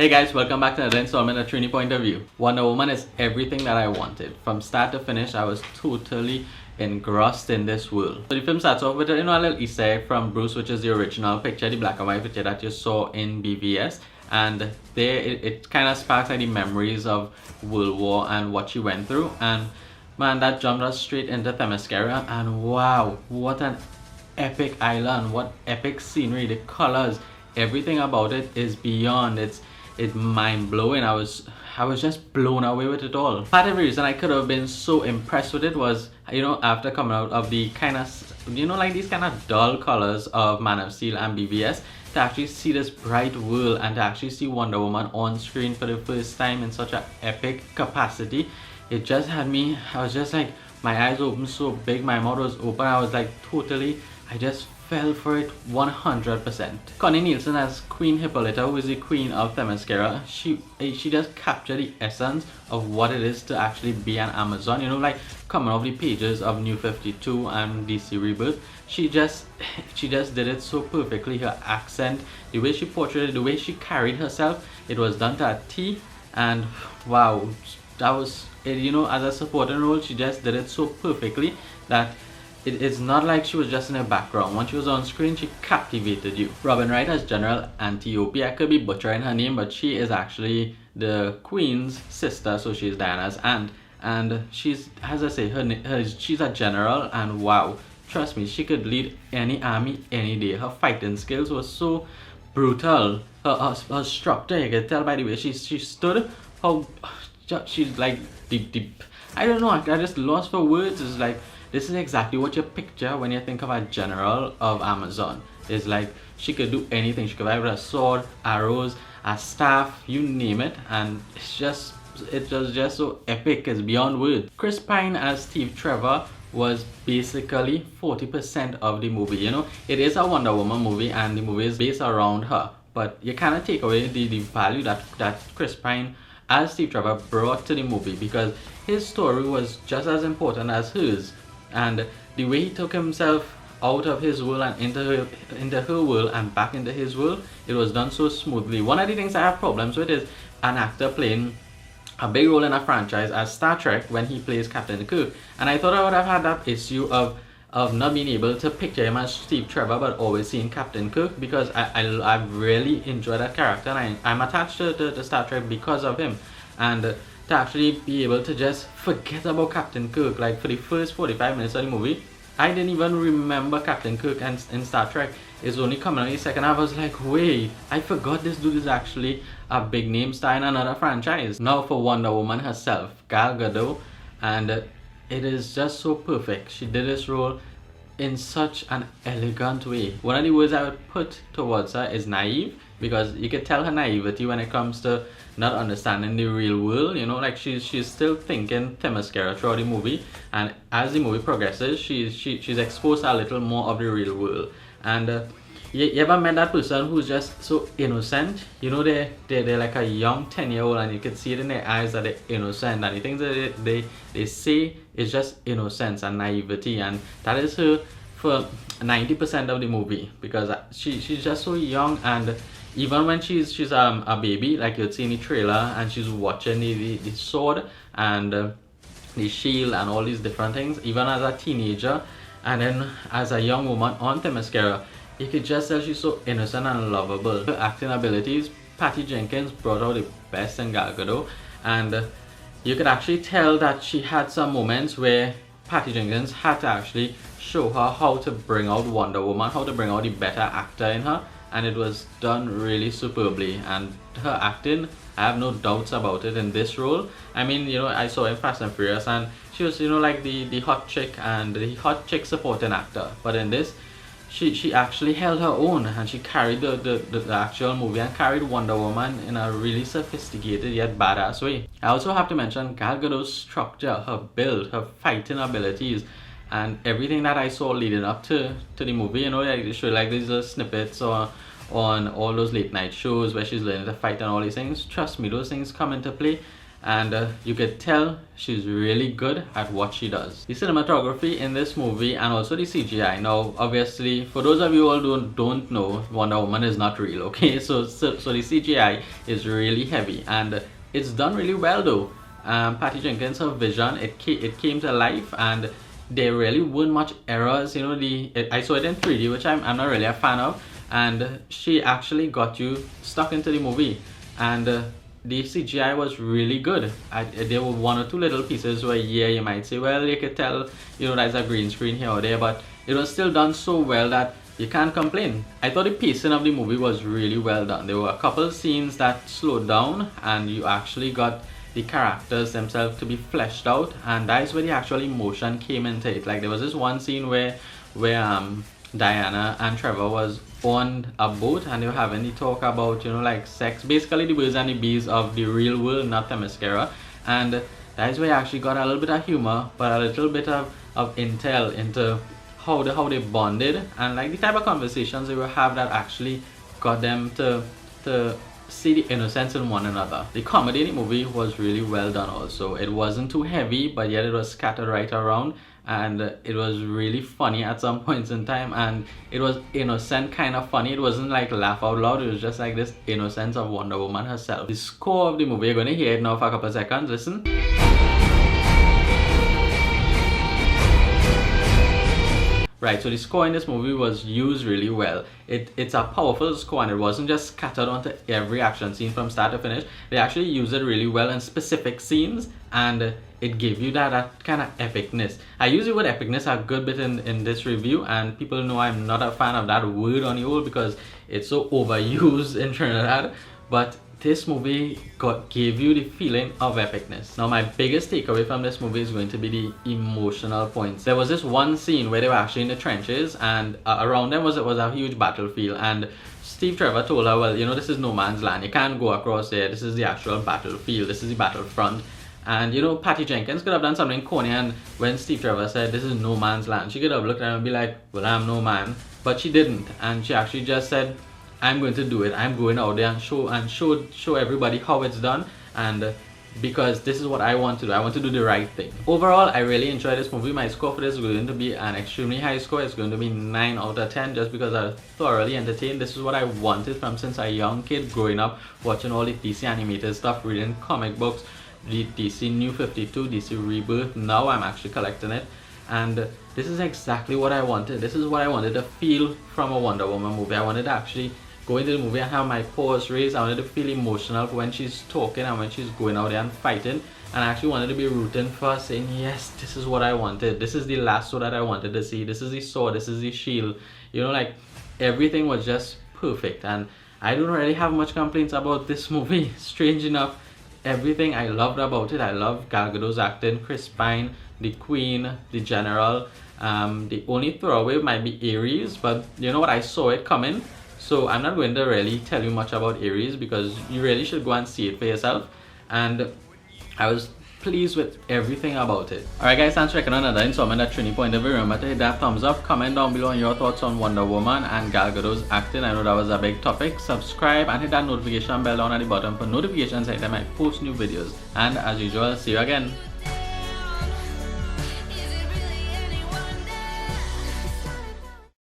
Hey guys, welcome back to another installment of Trini Point of View. Wonder Woman is everything that I wanted. From start to finish, I was totally engrossed in this world. So the film starts off with a little Easter egg from Bruce, which is the original picture, the black and white picture that you saw in BVS. And there it kind of sparks like the memories of World War and what she went through. And man, that jumped us straight into Themyscira. And wow, what an epic island, what epic scenery, the colors, everything about it is beyond. It's mind-blowing. I was just blown away with it all. Part of the reason I could have been so impressed with it was, after coming out of the kind of, like these kind of dull colors of Man of Steel and BVS, to actually see this bright world and to actually see Wonder Woman on screen for the first time in such an epic capacity, it just had me, I was just like, my eyes opened so big, my mouth was open, I was like I just fell for it 100%. Connie Nielsen as Queen Hippolyta, who is the queen of Themyscira, she just captured the essence of what it is to actually be an Amazon. Like coming off the pages of New 52 and DC Rebirth, she just did it so perfectly. Her accent, the way she portrayed it, the way she carried herself, it was done to a T. And wow, that was it. As a supporting role, she just did it so perfectly that it's not like she was just in the background. Once she was on screen, she captivated you. Robin Wright as General Antiope. I could be butchering her name, but she is actually the Queen's sister, so she's Diana's aunt. And she's, as I say, she's a general, and wow, trust me, she could lead any army any day. Her fighting skills were so brutal. Her structure, you can tell by the way she stood, how she's like deep. I don't know, I just lost for words. It's like, this is exactly what you picture when you think of a general of Amazon. It's like she could do anything. She could have a sword, arrows, a staff, you name it, and it was just so epic. It's beyond words. Chris Pine as Steve Trevor was basically 40% of the movie. It is a Wonder Woman movie, and the movie is based around her. But you cannot take away the value that Chris Pine as Steve Trevor brought to the movie, because his story was just as important as hers. And the way he took himself out of his world and into her world and back into his world, it was done so smoothly. One of the things I have problems with is an actor playing a big role in a franchise as Star Trek when he plays Captain Kirk. And I thought I would have had that issue of not being able to picture him as Steve Trevor but always seeing Captain Kirk, because I really enjoy that character, and I'm attached to Star Trek because of him. And to actually be able to just forget about Captain Kirk, like for the first 45 minutes of the movie, I didn't even remember Captain Kirk in Star Trek. It's only coming out in the second half. I was like, wait, I forgot this dude is actually a big name star in another franchise. Now for Wonder Woman herself, Gal Gadot, and it is just so perfect. She did this role in such an elegant way. One of the words I would put towards her is naive, because you can tell her naivety when it comes to not understanding the real world. Like she's still thinking Themyscira throughout the movie, and as the movie progresses, she's exposed a little more of the real world. And you ever met that person who's just so innocent? They're like a young 10-year-old, and you can see it in their eyes that they're innocent, and the things that they say is just innocence and naivety, and that is her for 90% of the movie, because she's just so young. And even when she's a baby, like you'd see in the trailer, and she's watching the sword and the shield and all these different things, even as a teenager, and then as a young woman on Themyscira, you could just tell she's so innocent and lovable. Her acting abilities, Patty Jenkins brought out the best in Gal Gadot, and you could actually tell that she had some moments where Patty Jenkins had to actually show her how to bring out Wonder Woman, how to bring out the better actor in her, and it was done really superbly. And her acting, I have no doubts about it in this role. I mean, I saw in Fast and Furious, and she was, like the hot chick and the hot chick supporting actor. But in this, she actually held her own, and she carried the actual movie and carried Wonder Woman in a really sophisticated yet badass way. I also have to mention Gal Gadot's structure, her build, her fighting abilities, and everything that I saw leading up to the movie. They show like these little snippets on all those late night shows where she's learning to fight and all these things. Trust me, those things come into play, and you could tell she's really good at what she does. The cinematography in this movie and also the CGI. Now, obviously, for those of you who don't know, Wonder Woman is not real, okay? So the CGI is really heavy, and it's done really well though. Patty Jenkins, her vision, it came to life, and there really weren't much errors. You know, I saw it in 3D, which I'm not really a fan of, and she actually got you stuck into the movie, and the CGI was really good. There were one or two little pieces where, yeah, you might say, well, you could tell, you know, there's a green screen here or there, but it was still done so well that you can't complain. I thought the pacing of the movie was really well done. There were a couple scenes that slowed down, and you actually got the characters themselves to be fleshed out, and that is where the actual emotion came into it. Like, there was this one scene where Diana and Trevor was on a boat, and they were having the talk about, you know, like sex, basically the birds and the bees of the real world, not Themyscira. And that is where I actually got a little bit of humor, but a little bit of intel into how they bonded, and like the type of conversations they would have that actually got them to see the innocence in one another. The comedy in the movie was really well done also. It wasn't too heavy, but yet it was scattered right around, and it was really funny at some points in time, and it was innocent kind of funny. It wasn't like laugh out loud, it was just like this innocence of Wonder Woman herself. The score of the movie, you're going to hear it now for a couple of seconds. Listen. Right, so the score in this movie was used really well. It's a powerful score, and it wasn't just scattered onto every action scene from start to finish. They actually used it really well in specific scenes, and it gave you that kind of epicness. I use the word epicness a good bit in this review, and people know I'm not a fan of that word on the whole because it's so overused in Trinidad, but this movie gave you the feeling of epicness. Now, my biggest takeaway from this movie is going to be the emotional points. There was this one scene where they were actually in the trenches, and around them was a huge battlefield, and Steve Trevor told her, well, you know, this is no man's land. You can't go across there. This is the actual battlefield. This is the battlefront. And, you know, Patty Jenkins could have done something corny, and when Steve Trevor said, this is no man's land, she could have looked at him and be like, well, I'm no man. But she didn't, and she actually just said, I'm going to do it. I'm going out there and show everybody how it's done, and because this is what I want to do. I want to do the right thing. Overall, I really enjoyed this movie. My score for this is going to be an extremely high score. It's going to be 9 out of 10 just because I was thoroughly entertained. This is what I wanted from since a young kid growing up, watching all the DC animated stuff, reading comic books, the DC New 52, DC Rebirth. Now I'm actually collecting it, and this is exactly what I wanted. This is what I wanted to feel from a Wonder Woman movie. I wanted to actually go into the movie and have my paws raised. I wanted to feel emotional when she's talking and when she's going out there and fighting, and I actually wanted to be rooting for her, saying, yes, this is what I wanted. This is the lasso that I wanted to see. This is the sword. This is the shield. You know, like, everything was just perfect, and I don't really have much complaints about this movie. Strange enough, everything I loved about it. I love Gal Gadot's acting, Chris Pine, the Queen, the General. The only throwaway might be Ares, but you know what, I saw it coming. So I'm not going to really tell you much about Ares because you really should go and see it for yourself. And I was pleased with everything about it. Alright guys, thanks for checking on another installment at Trini Point of View. Remember to hit that thumbs up, comment down below on your thoughts on Wonder Woman and Gal Gadot's acting. I know that was a big topic. Subscribe and hit that notification bell down at the bottom for notifications anytime I post new videos. And as usual, see you again.